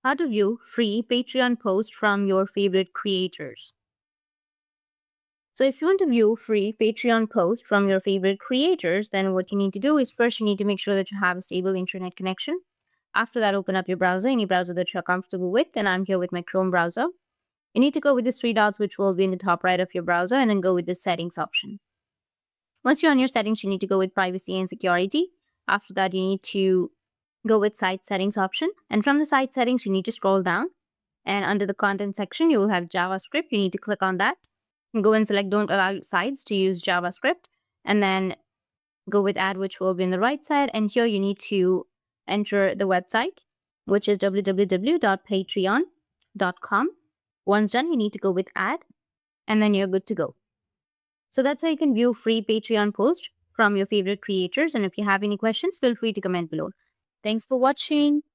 How to view free Patreon posts from your favorite creators. So if you want to view free Patreon posts from your favorite creators, then what you need to do is first you need to make sure that you have a stable internet connection. After that, open up your browser, any browser that you're comfortable with. And I'm here with my Chrome browser. You need to go with the three dots, which will be in the top right of your browser, and then go with the settings option. Once you're on your settings, you need to go with privacy and security. After that, you need to go with site settings option. And from the site settings, you need to scroll down. And under the content section, you will have JavaScript. You need to click on that and go and select don't allow sites to use JavaScript. And then go with add, which will be on the right side. And here you need to enter the website, which is www.patreon.com. Once done, you need to go with add, and then you're good to go. So that's how you can view free Patreon posts from your favorite creators. And if you have any questions, feel free to comment below. Thanks for watching.